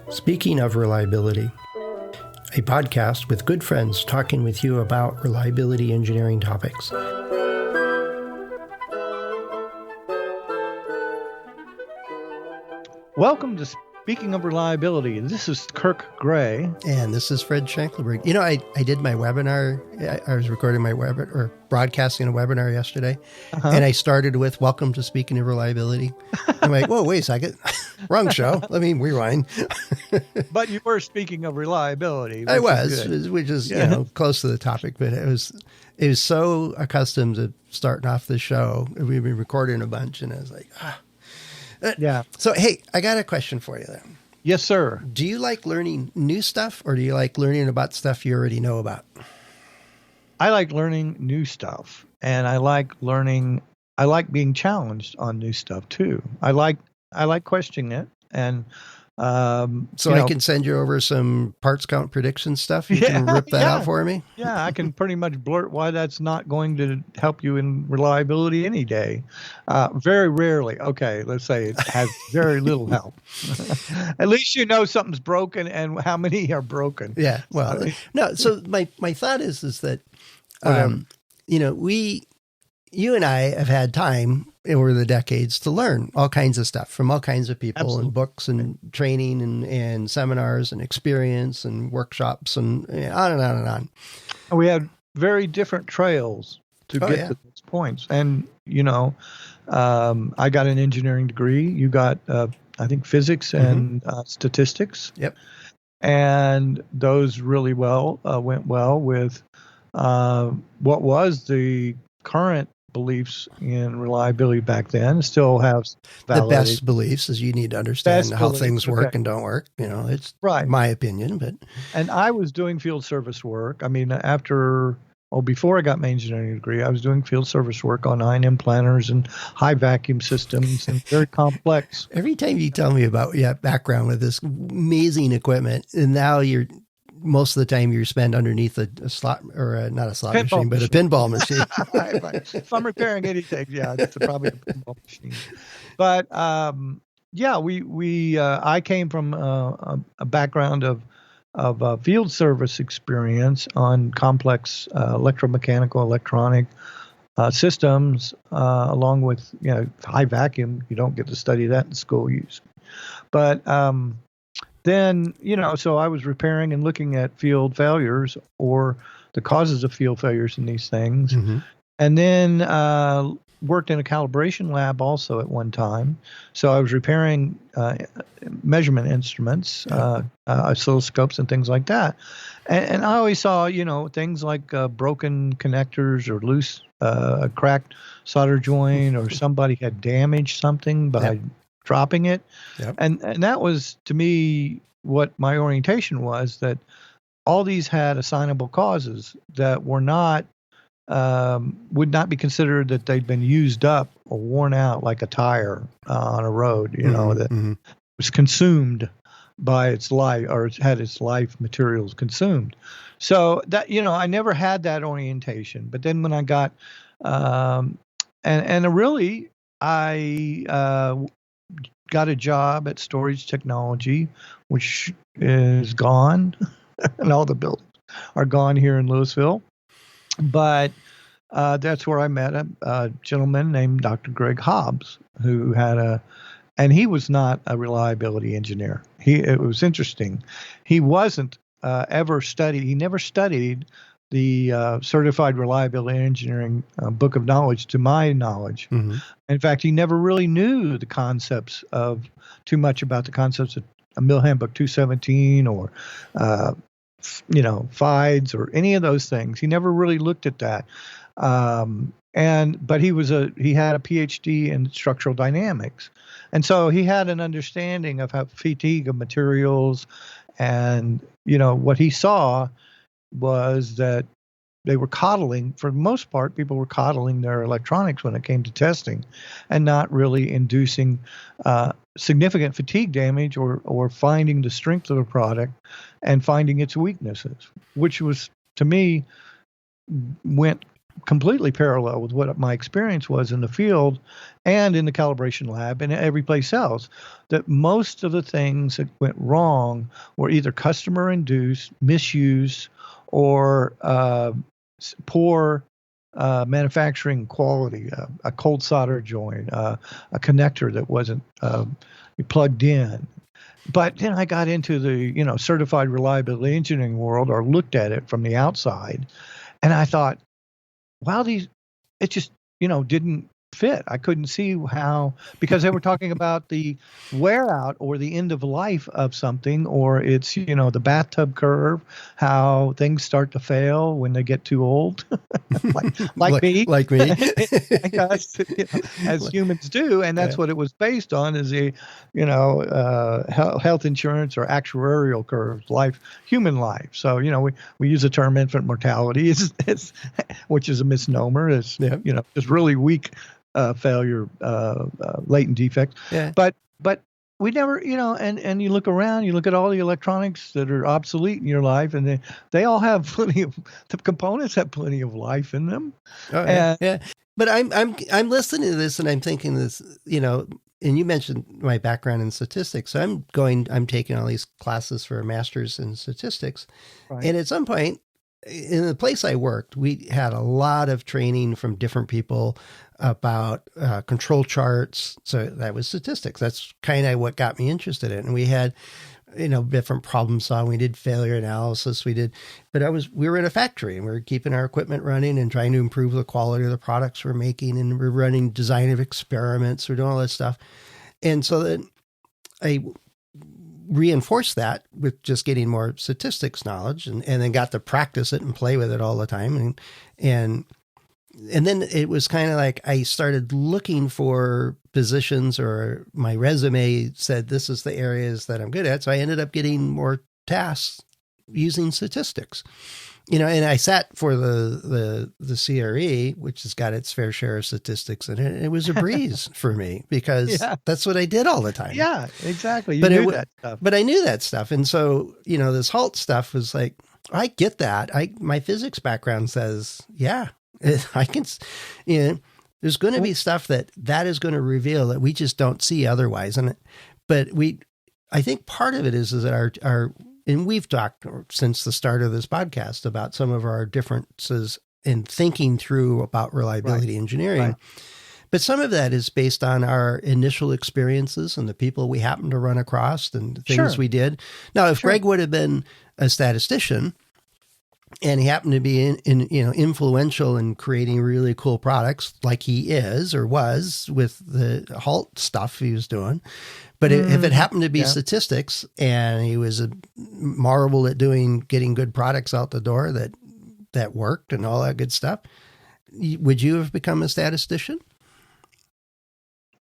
Speaking of reliability, a podcast with good friends talking with you about reliability engineering topics. Welcome to Speaking of Reliability. This is Kirk Gray. And this is Fred Shankleberg. You know, I did my webinar. I was recording my webinar, or broadcasting a webinar yesterday. And I started with, welcome to Speaking of Reliability. I'm like, whoa, wait a second. Wrong show. Let me rewind. But you were speaking of reliability. I was, which is, you know, close to the topic. But it was so accustomed to starting off the show. We've been recording a bunch, and I was like, Yeah. So, hey, I got a question for you then. Yes, sir. Do you like learning new stuff, or do you like learning about stuff you already know about? I like learning new stuff, and I like being challenged on new stuff too. I like questioning it, and I can send you over some parts count prediction stuff. You can rip that out for me. Yeah, I can pretty much blurt why that's not going to help you in reliability any day. Very rarely. Okay, let's say it has very little help. At least you know something's broken and how many are broken. Yeah. Well, no. So my thought is that, you know, you and I have had time over the decades to learn all kinds of stuff from all kinds of people. Absolutely. And books and training and seminars and experience and workshops and on and on and on. We had very different trails to get to those points. And, you know, I got an engineering degree. You got, I think, physics and statistics. Yep. And those really went well with what was the current beliefs in reliability back then. Still have the best beliefs, as you need to understand how things work and don't work. You know, it's my opinion. But and I was doing field service work. I mean, before I got my engineering degree, I was doing field service work on I&M planners and high vacuum systems and very complex. Every time you tell me about your background with this amazing equipment, and now most of the time you spend underneath a slot, or not a slot machine, but a pinball machine. If I'm repairing anything, it's probably a pinball machine. But I came from a background of field service experience on complex electromechanical, electronic systems, along with high vacuum. You don't get to study that in school usually, but then, so I was repairing and looking at field failures or the causes of field failures in these things. Mm-hmm. And then worked in a calibration lab also at one time. So I was repairing measurement instruments, oscilloscopes and things like that. And I always saw, things like broken connectors or loose, cracked solder joint, or somebody had damaged something by dropping it. Yep. And that was, to me, what my orientation was, that all these had assignable causes that were not, would not be considered that they'd been used up or worn out like a tire on a road, that was consumed by its life, or it had its life materials consumed. So that, I never had that orientation. But then when I got, I got a job at Storage Technology, which is gone, and all the buildings are gone here in Louisville. But that's where I met a gentleman named Dr. Greg Hobbs, who had and he was not a reliability engineer. It was interesting. He wasn't he never studied the Certified Reliability Engineering Book of Knowledge, to my knowledge. Mm-hmm. In fact, he never really knew too much about the concepts of a Mill Handbook 217 or, FIDES or any of those things. He never really looked at that. But he had a PhD in structural dynamics. And so he had an understanding of how fatigue of materials, and, what he saw was that they were coddling, for the most part, people were coddling their electronics when it came to testing, and not really inducing significant fatigue damage or finding the strength of the product and finding its weaknesses, which was, to me, went completely parallel with what my experience was in the field and in the calibration lab and every place else, that most of the things that went wrong were either customer induced, misuse, or poor manufacturing quality, a cold solder joint, a connector that wasn't plugged in. But then I got into the certified reliability engineering world, or looked at it from the outside, and I thought, wow, it just didn't fit. I couldn't see how, because they were talking about the wear out or the end of life of something, or it's the bathtub curve, how things start to fail when they get too old, like me, I guess, as humans do, and that's what it was based on, is a health insurance or actuarial curves, human life. So we use the term infant mortality, which is a misnomer. It's just really weak failure, latent defects. Yeah. But we never, and you look around, you look at all the electronics that are obsolete in your life, and they all have the components have plenty of life in them. Oh, yeah. But I'm listening to this and I'm thinking this, and you mentioned my background in statistics. So I'm taking all these classes for a master's in statistics. Right. And at some point in the place I worked, we had a lot of training from different people about control charts. So that was statistics. That's kind of what got me interested in it. And we had, different problem solving. We did failure analysis. But we were in a factory and we were keeping our equipment running and trying to improve the quality of the products we're making. And we're running design of experiments. We're doing all this stuff. And so then I reinforced that with just getting more statistics knowledge, and then got to practice it and play with it all the time. And then it was kind of like I started looking for positions, or my resume said, this is the areas that I'm good at. So I ended up getting more tasks using statistics, and I sat for the CRE, which has got its fair share of statistics in it. It was a breeze for me because that's what I did all the time. Yeah, exactly. You knew that stuff. But I knew that stuff. And so, this HALT stuff was like, I get that. My physics background says, I can, there's going to be stuff that is going to reveal that we just don't see otherwise. But I think part of it is that our and we've talked since the start of this podcast about some of our differences in thinking through about reliability engineering. Right. But some of that is based on our initial experiences and the people we happened to run across and things we did. Now, if Greg would have been a statistician and he happened to be influential in creating really cool products like he is or was with the HALT stuff he was doing. But if it happened to be statistics and he was a marvel at getting good products out the door that worked and all that good stuff, would you have become a statistician?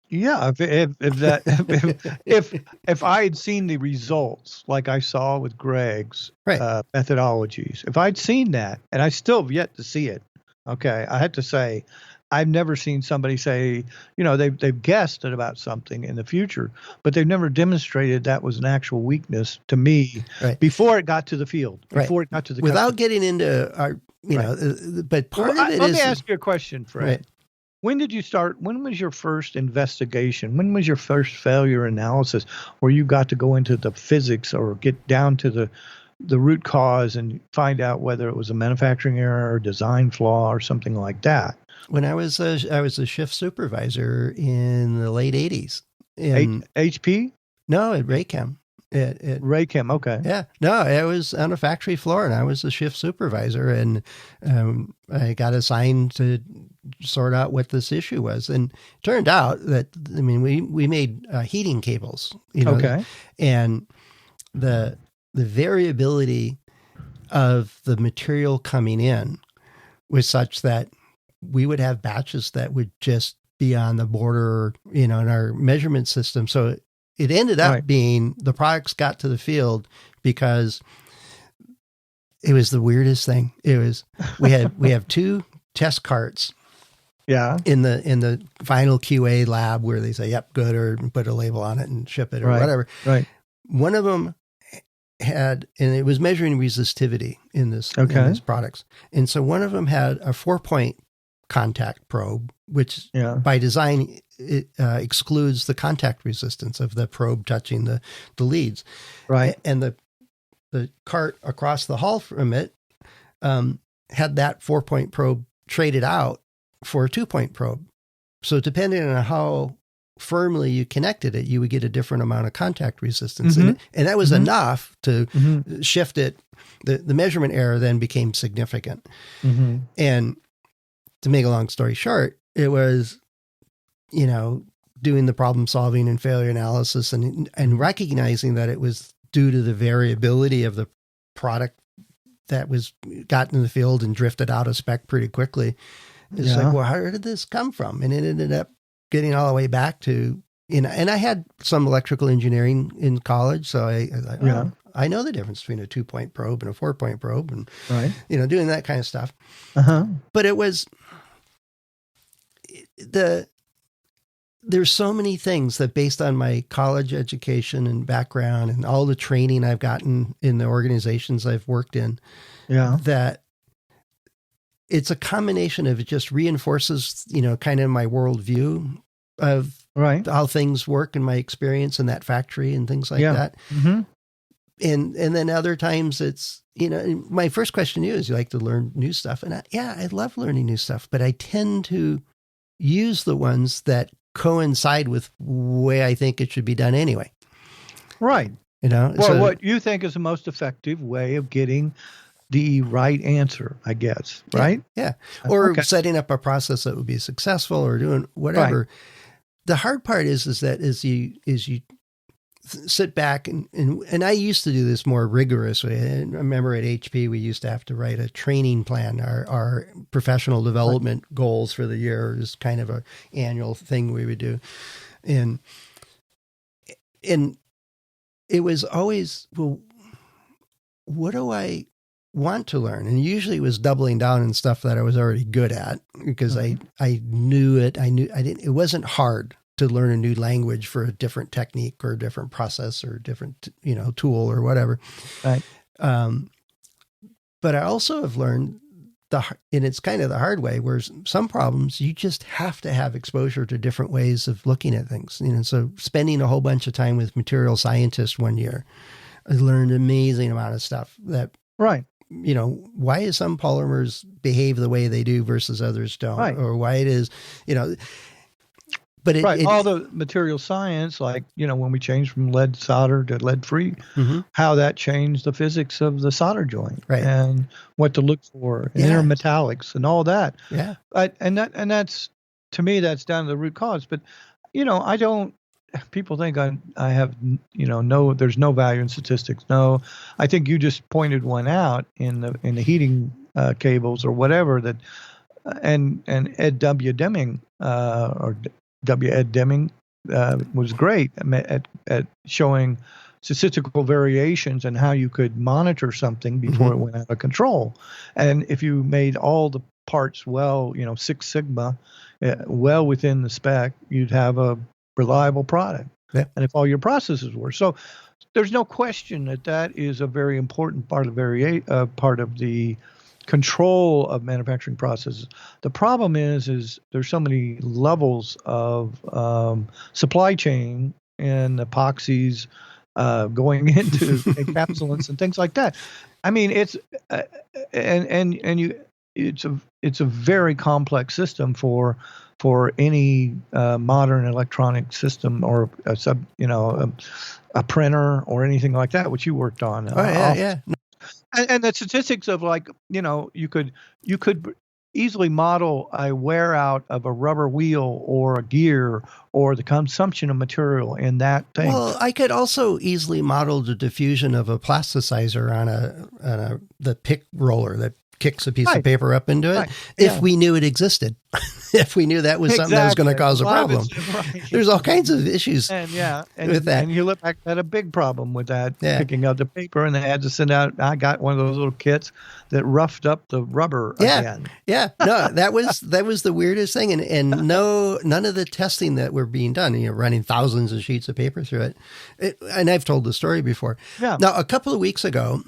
Yeah, if I had seen the results like I saw with Greg's methodologies, if I'd seen that, and I still have yet to see it, okay, I had to say, I've never seen somebody say, they've guessed at about something in the future, but they've never demonstrated that was an actual weakness to me before it got to the field, before it got to the without getting into our, but part of it is. Let me ask you a question, Fred. Right. When did you start? When was your first investigation? When was your first failure analysis where you got to go into the physics or get down to the root cause and find out whether it was a manufacturing error or design flaw or something like that? When I was a shift supervisor in the late 80s. HP? No, at Raychem. Raychem, okay. Yeah. No, I was on a factory floor and I was a shift supervisor, and I got assigned to sort out what this issue was. And it turned out that, we made heating cables, and the variability of the material coming in was such that we would have batches that would just be on the border, in our measurement system. So it ended up being the products got to the field because it was the weirdest thing. It was, we have two test carts in the final QA lab where they say, yep, good, or put a label on it and ship it or whatever. Right. One of them and it was measuring resistivity in these products. And so one of them had a 4-point contact probe, which by design it excludes the contact resistance of the probe touching the leads. Right. And the cart across the hall from it had that 4-point probe traded out for a 2-point probe. So depending on how firmly you connected it, you would get a different amount of contact resistance. And that was enough to shift it. The measurement error then became significant. And to make a long story short, it was, doing the problem solving and failure analysis and recognizing that it was due to the variability of the product that was gotten in the field and drifted out of spec pretty quickly. It's like, well, how did this come from? And it ended up getting all the way back to, and I had some electrical engineering in college. So I know the difference between a 2-point probe and a 4-point probe and, doing that kind of stuff. But it was there's so many things that based on my college education and background and all the training I've gotten in the organizations I've worked in, that it's a combination of it just reinforces, kind of my worldview of how things work in my experience in that factory and things like that. And then other times it's, my first question to you is, you like to learn new stuff? And I love learning new stuff, but I tend to use the ones that coincide with the way I think it should be done anyway. Right. So what you think is the most effective way of getting the right answer, I guess, right? Yeah. Or setting up a process that would be successful or doing whatever. Right. The hard part is that as you sit back and I used to do this more rigorously. I remember at HP, we used to have to write a training plan. Our professional development goals for the year is kind of an annual thing we would do. And it was always, well, what do I want to learn? And usually it was doubling down on stuff that I was already good at because I knew it. It wasn't hard to learn a new language for a different technique or a different process or a different, tool or whatever. Right. But I also have learned and it's kind of the hard way, where some problems you just have to have exposure to different ways of looking at things. So spending a whole bunch of time with material scientists one year, I learned an amazing amount of stuff that, why is some polymers behave the way they do versus others don't, or why it is, but all the material science, like, when we changed from lead solder to lead free, how that changed the physics of the solder joint and what to look for, intermetallics and all that. Yeah. And that's, to me, that's down to the root cause. But, people think I have, there's no value in statistics. No, I think you just pointed one out in the heating cables or whatever that, and Ed W. Deming, or W. Ed Deming, was great at showing statistical variations and how you could monitor something before it went out of control. And if you made all the parts well, 6 Sigma, well within the spec, you'd have a reliable product. Yeah. And if all your processes were. So there's no question that is a very important part of the control of manufacturing processes. The problem is there's so many levels of supply chain and epoxies going into encapsulants and things like that. I mean, it's it's a very complex system for any modern electronic system or a printer or anything like that, which you worked on. And the statistics of you could easily model a wear out of a rubber wheel or a gear or the consumption of material in that thing. Well, I could also easily model the diffusion of a plasticizer on the pick roller that kicks a piece of paper up into it. Right. If we knew it existed, if we knew that was something that was going to cause a problem. There's all kinds of issues with that. And you look back at a big problem with that, picking up the paper, and they had to send out, I got one of those little kits that roughed up the rubber again. Yeah. No, that was the weirdest thing. And none of the testing that were being done, running thousands of sheets of paper through it. And I've told the story before. Yeah. Now, a couple of weeks ago,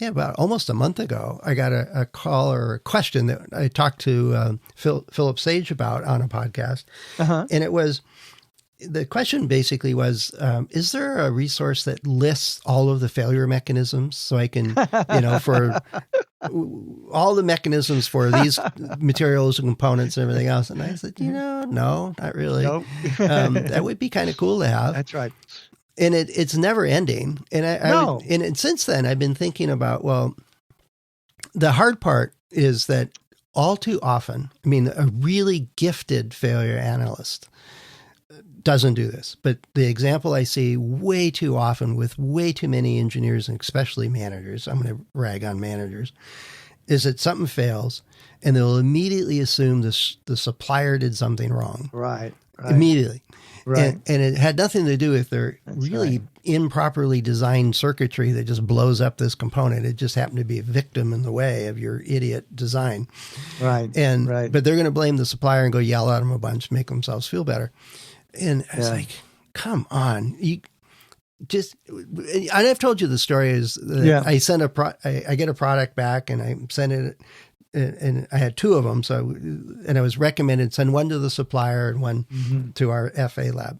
about almost a month ago, I got a call or a question that I talked to Philip Sage about on a podcast. And the question basically was, is there a resource that lists all of the failure mechanisms so I can, for all the mechanisms for these materials and components and everything else? And I said, no, not really. Nope. That would be kind of cool to have. That's right. And it's never ending. And and since then I've been thinking about, well, the hard part is that all too often, a really gifted failure analyst doesn't do this. But the example I see way too often with way too many engineers and especially managers, I'm going to rag on managers, is that something fails and they'll immediately assume the supplier did something wrong. Right. Immediately. Right. And it had nothing to do with their improperly designed circuitry that just blows up this component. It just happened to be a victim in the way of your idiot design. Right. But they're going to blame the supplier and go yell at them a bunch, make themselves feel better. And I was like, come on. And I've told you the story is that I send I get a product back and I send it, and I had two of them. And I was recommended send one to the supplier and one to our FA lab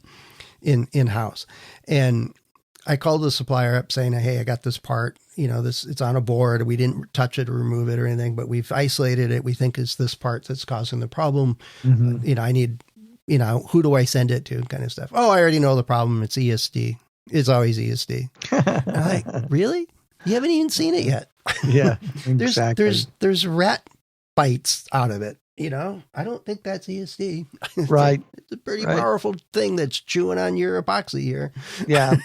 in-house. And I called the supplier up saying, hey, I got this part, it's on a board. We didn't touch it or remove it or anything, but we've isolated it. We think it's this part that's causing the problem. I need, who do I send it to, kind of stuff. Oh, I already know the problem. It's ESD. It's always ESD. I'm like, really? You haven't even seen it yet. Yeah, exactly. There's rat bites out of it. I don't think that's ESD. Right. It's a pretty powerful thing that's chewing on your epoxy here. Yeah.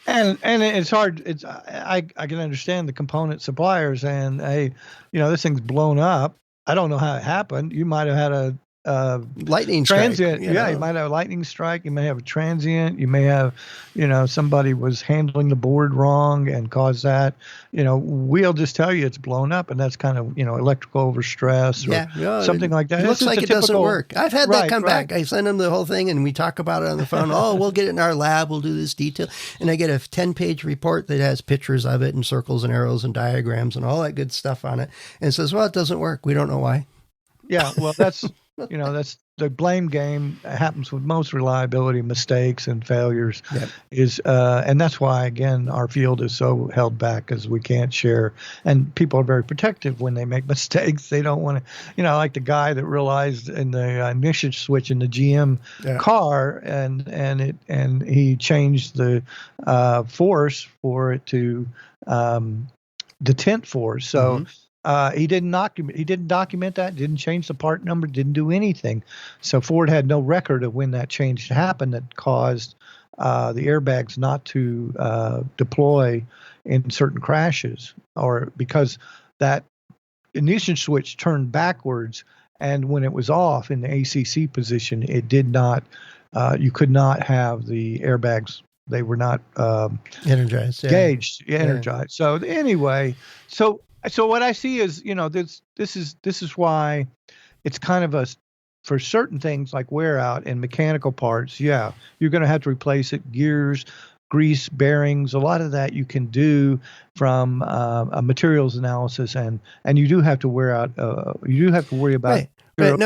And it's hard. I can understand the component suppliers and, hey, this thing's blown up. I don't know how it happened. You might have had a lightning transient. Strike, you might have a lightning strike. You may have a transient. You may have, somebody was handling the board wrong and caused that. We'll just tell you it's blown up, and that's kind of electrical overstress or something like that. It looks like it doesn't work. I've had that come back. I send them the whole thing, and we talk about it on the phone. Oh, we'll get it in our lab. We'll do this detail, and I get a 10-page report that has pictures of it and circles and arrows and diagrams and all that good stuff on it, and it says, well, it doesn't work. We don't know why. Yeah, well, that's that's the blame game happens with most reliability mistakes and failures. Yep. And that's why, again, our field is so held back because we can't share. And people are very protective when they make mistakes. They don't want to, like the guy that realized in the ignition switch in the GM car, and he changed the force for it to the tent force. So. He didn't document that, didn't change the part number, didn't do anything. So Ford had no record of when that change happened that caused the airbags not to deploy in certain crashes, or because that ignition switch turned backwards, and when it was off in the ACC position, it did not. You could not have the airbags. They were not energized, gauged, energized. So anyway, So what I see is, this is why it's kind of for certain things like wear out and mechanical parts. Yeah, you're going to have to replace it. Gears, grease, bearings, a lot of that you can do from a materials analysis, and you do have to wear out. You do have to worry about. Right. But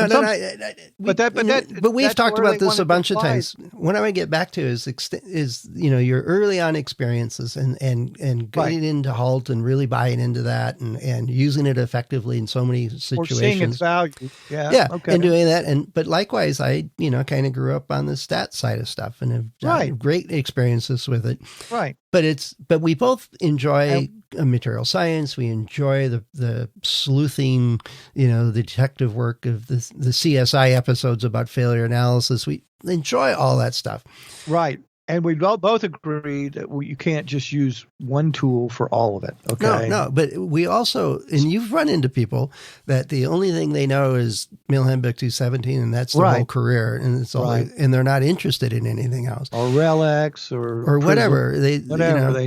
we've talked about this a bunch of times. What I want to get back to is your early on experiences and getting into Halt and really buying into that and using it effectively in so many situations. Or seeing its value. Okay. And doing that. But likewise, I kind of grew up on the stat side of stuff and have had great experiences with it. Right. But we both enjoy material science. We enjoy the sleuthing, the detective work of the CSI episodes about failure analysis. We enjoy all that stuff. Right. And we both agree that you can't just use one tool for all of it. Okay. No, but we also, and you've run into people that the only thing they know is Mail Handbook 217, and that's their whole career, and it's all, and they're not interested in anything else, or RELX or whatever they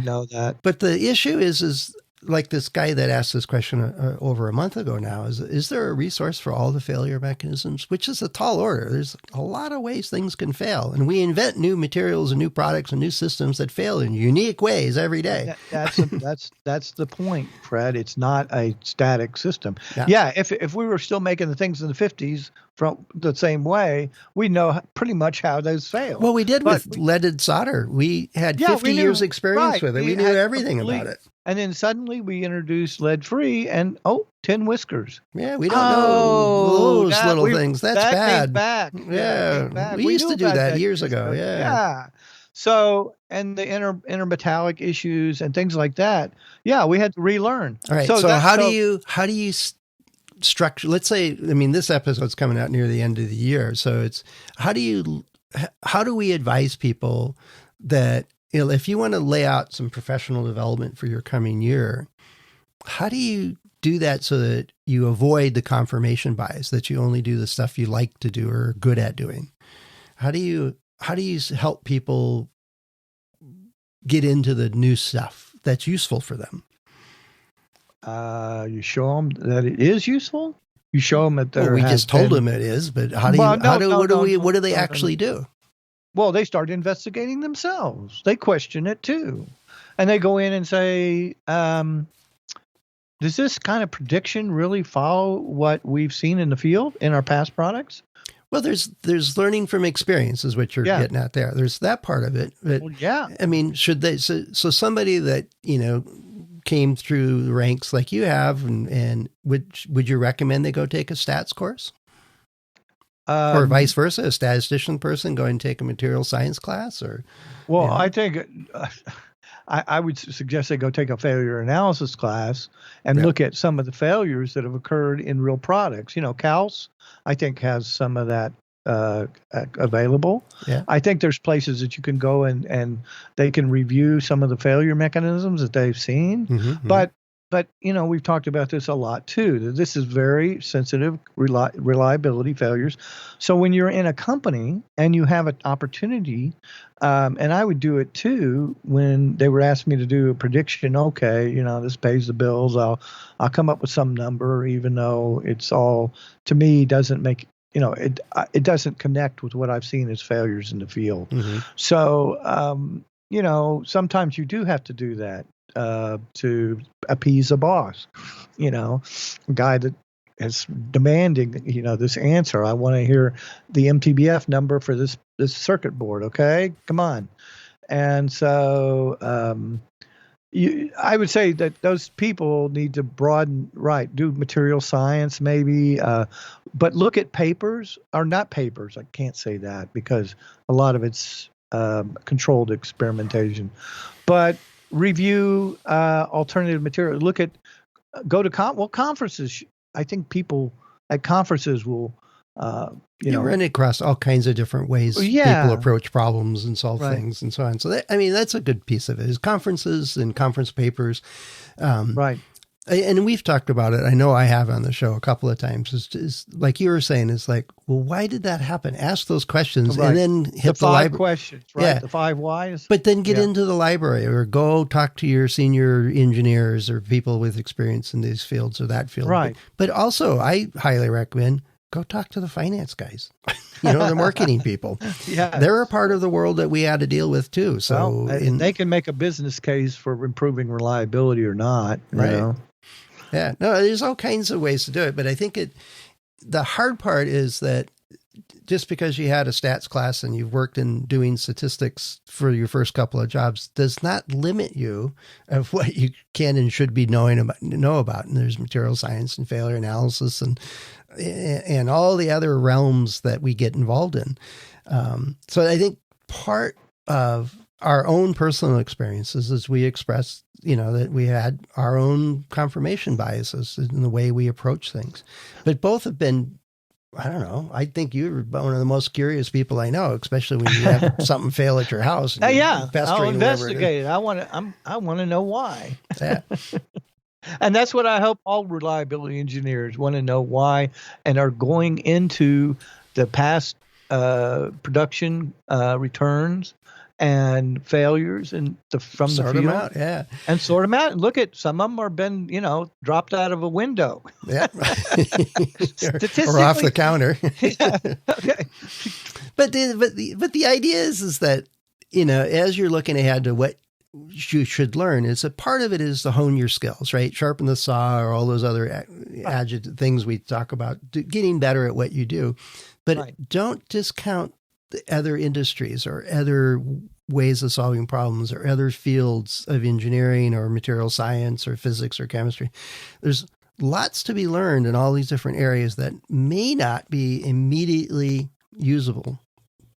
know that. But the issue is like this guy that asked this question over a month ago now, is there a resource for all the failure mechanisms, which is a tall order. There's a lot of ways things can fail. And we invent new materials and new products and new systems that fail in unique ways every day. That's the point, Fred. It's not a static system. Yeah, if we were still making the things in the 50s from the same way, we know pretty much how those fail. Well, we did with leaded solder. We had 50 years experience with it. We knew everything about it. And then suddenly we introduced lead-free and, tin whiskers. Yeah, we don't know those little things. That's bad. Back. Yeah, we used to do that years ago. Yeah. So, and the intermetallic issues and things like that. Yeah, we had to relearn. All right. So how do you structure, let's say, I mean, this episode's coming out near the end of the year. So it's, how do we advise people that, if you want to lay out some professional development for your coming year, how do you do that so that you avoid the confirmation bias, that you only do the stuff you like to do or are good at doing? How do you help people get into the new stuff that's useful for them? You show them that it is useful. You show them that we just told them it is, but what do they actually do? Well, they start investigating themselves. They question it too. And they go in and say, does this kind of prediction really follow what we've seen in the field in our past products? Well, there's learning from experience is what you're getting at there. There's that part of it. But, I mean, should they, so somebody that, came through the ranks like you have, and would you recommend they go take a stats course? Or vice versa, a statistician person go and take a material science class? Or I think I would suggest they go take a failure analysis class and look at some of the failures that have occurred in real products. CALS, I think, has some of that available. Yeah. I think there's places that you can go and they can review some of the failure mechanisms that they've seen. Mm-hmm, but we've talked about this a lot too. This is very sensitive reliability failures. So when you're in a company and you have an opportunity, and I would do it too when they were asking me to do a prediction. Okay, this pays the bills. I'll come up with some number, even though it's all, to me, doesn't make, it doesn't connect with what I've seen as failures in the field. Mm-hmm. So sometimes you do have to do that. To appease a boss, a guy that is demanding, this answer. I want to hear the MTBF number for this circuit board. Okay, come on. And so I would say that those people need to broaden, do material science maybe, but look at papers, or not papers. I can't say that because a lot of it's controlled experimentation, but review alternative material. Go to conferences. I think people at conferences will, you run across all kinds of different ways people approach problems and solve things and so on. So that's a good piece of it, is conferences and conference papers. Right. And we've talked about it. I know I have on the show a couple of times. Is like you were saying, it's like, well, why did that happen? Ask those questions and then hit the library. 5 questions, right? Yeah. The 5 whys. But then get into the library or go talk to your senior engineers or people with experience in these fields or that field. Right. But also, I highly recommend go talk to the finance guys, the marketing people. Yeah. They're a part of the world that we had to deal with too. So they can make a business case for improving reliability or not. Right. Yeah, no, there's all kinds of ways to do it, but I think the hard part is that just because you had a stats class and you've worked in doing statistics for your first couple of jobs does not limit you of what you can and should be know about. And there's material science and failure analysis and all the other realms that we get involved in. So I think part of our own personal experiences as we express, that we had our own confirmation biases in the way we approach things. But both have been I don't know. I think you're one of the most curious people I know, especially when you have something fail at your house. And Yeah, I'll pestering whoever it is. investigate it. I want to know why. Yeah. And that's what I hope all reliability engineers want to know why, and are going into the past production returns and failures and from the Sort field. them out, yeah. And sort them out. And look at some of them are been, dropped out of a window. Yeah. Statistically, or off the counter. Yeah. Okay. But the idea is that, as you're looking ahead to what you should learn, is a part of it is to hone your skills, right? Sharpen the saw, or all those other adjective things we talk about, getting better at what you do. But don't discount the other industries or other ways of solving problems or other fields of engineering or material science or physics or chemistry. There's lots to be learned in all these different areas that may not be immediately usable,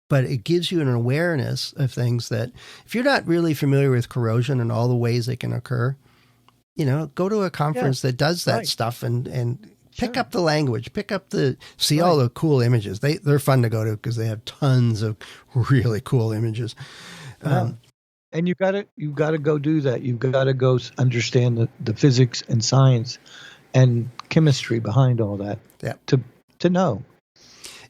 but it gives you an awareness of things that if you're not really familiar with corrosion and all the ways it can occur, go to a conference that does that stuff and pick up the language, see all the cool images. They're fun to go to because they have tons of really cool images. And you've got to go do that. You've got to go understand the physics and science and chemistry behind all that. Yeah. To know.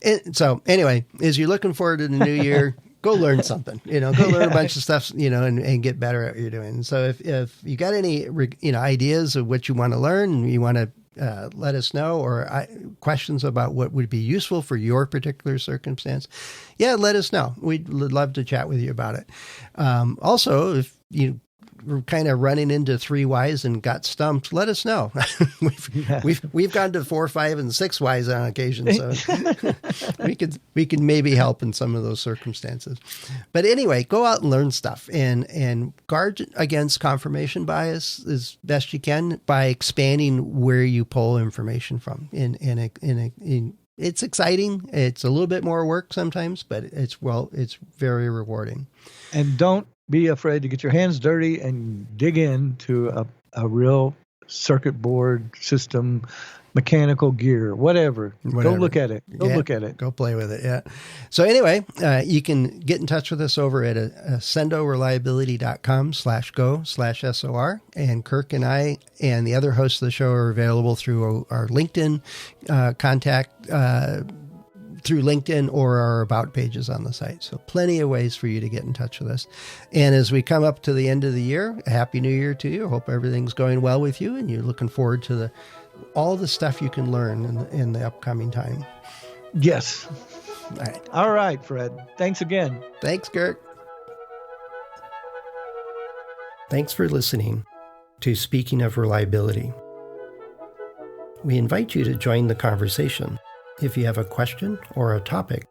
And so anyway, as you're looking forward to the new year, go learn something, go learn a bunch of stuff, and get better at what you're doing. So if you got any, ideas of what you want to learn and you want to let us know, or questions about what would be useful for your particular circumstance, let us know. We'd love to chat with you about it. Also, if you were kind of running into 3 whys and got stumped, let us know. we've gone to 4, 5, and 6 whys on occasion, so we can maybe help in some of those circumstances. But anyway, go out and learn stuff and guard against confirmation bias as best you can by expanding where you pull information from. It's exciting. It's a little bit more work sometimes, but it's very rewarding. And don't be afraid to get your hands dirty and dig into a real circuit board system, mechanical gear, whatever. Go look at it. Look at it. Go play with it. Yeah. So anyway, you can get in touch with us over at ascendoreliability.com/go/SOR. And Kirk and I and the other hosts of the show are available through our LinkedIn contact, through LinkedIn or our about pages on the site. So plenty of ways for you to get in touch with us. And as we come up to the end of the year, a Happy New Year to you. Hope everything's going well with you and you're looking forward to all the stuff you can learn in the upcoming time. Yes. All right, Fred. Thanks again. Thanks, Kirk. Thanks for listening to Speaking of Reliability. We invite you to join the conversation. If you have a question or a topic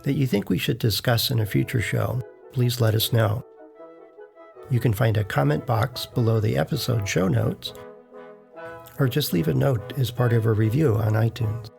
that you think we should discuss in a future show, please let us know. You can find a comment box below the episode show notes, or just leave a note as part of a review on iTunes.